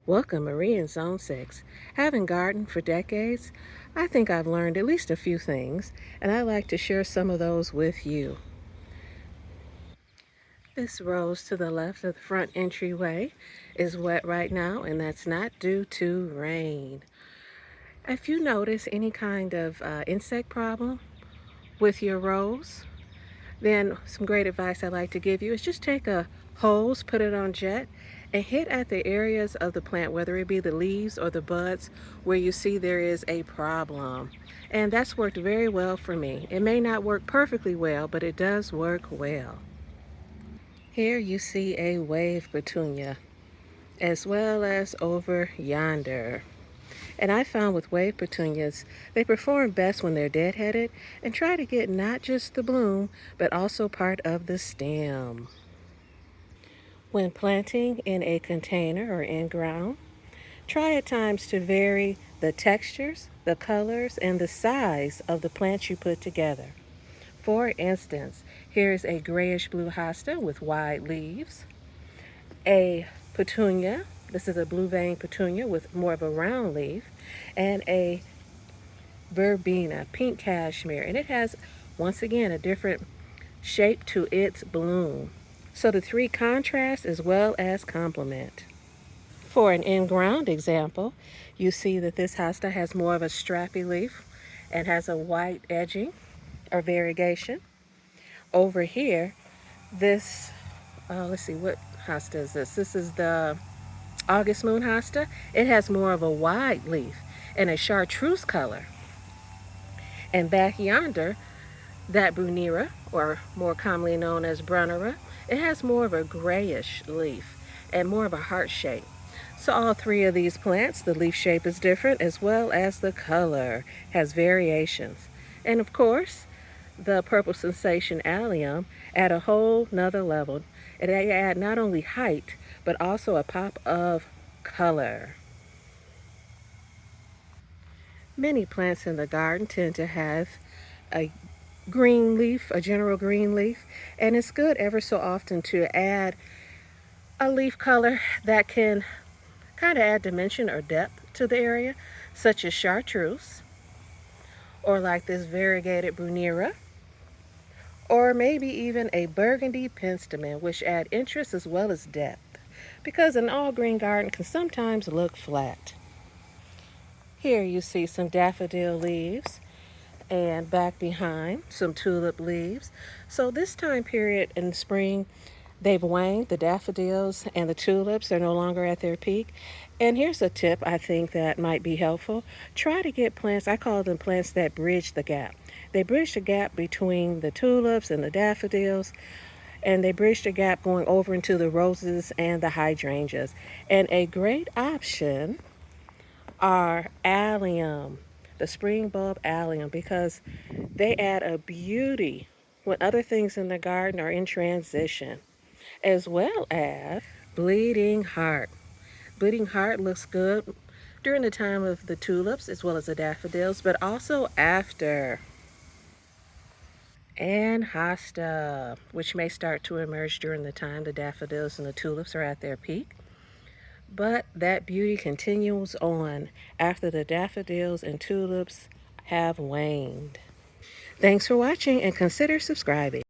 Welcome, Marie in Zone 6. Having gardened for decades, I think I've learned at least a few things, and I'd like to share some of those with you. This rose to the left of the front entryway is wet right now, and that's not due to rain. If you notice any kind of insect problem with your rose, then some great advice I'd like to give you is just take a hose, put it on jet, and hit at the areas of the plant, whether it be the leaves or the buds, where you see there is a problem. And that's worked very well for me. It may not work perfectly well, but it does work well. Here you see a wave petunia, as well as over yonder. And I found with wave petunias, they perform best when they're deadheaded and try to get not just the bloom, but also part of the stem. When planting in a container or in ground, try at times to vary the textures, the colors, and the size of the plants you put together. For instance, here's a grayish blue hosta with wide leaves, a petunia. This is a blue vein petunia with more of a round leaf, and a verbena, pink cashmere, and it has, once again, a different shape to its bloom. So the three contrast as well as complement. For an in-ground example, you see that this hosta has more of a strappy leaf and has a white edging or variegation. Over here, this, let's see, what hosta is this? This is the August Moon hosta. It has more of a wide leaf and a chartreuse color. And back yonder, that Brunera, or more commonly known as Brunnera, it has more of a grayish leaf and more of a heart shape. So all three of these plants, the leaf shape is different as well as the color has variations. And of course, the purple sensation allium at a whole nother level. It adds not only height, but also a pop of color. Many plants in the garden tend to have a green leaf, a general green leaf, and it's good ever so often to add a leaf color that can kind of add dimension or depth to the area, such as chartreuse, or like this variegated Brunera, or maybe even a burgundy penstemon, which add interest as well as depth, because an all-green garden can sometimes look flat. Here you see some daffodil leaves, and back behind some tulip leaves. So this time period in spring, they've waned. The daffodils and the tulips are no longer at their peak. And here's a tip I think that might be helpful. Try to get plants, I call them plants that bridge the gap. They bridge the gap between the tulips and the daffodils, and they bridge the gap going over into the roses and the hydrangeas. And a great option are allium, the spring bulb allium, because they add a beauty when other things in the garden are in transition, as well as bleeding heart. Bleeding heart looks good during the time of the tulips as well as the daffodils, but also after. And hosta, which may start to emerge during the time the daffodils and the tulips are at their peak. But that beauty continues on after the daffodils and tulips have waned. Thanks for watching and consider subscribing.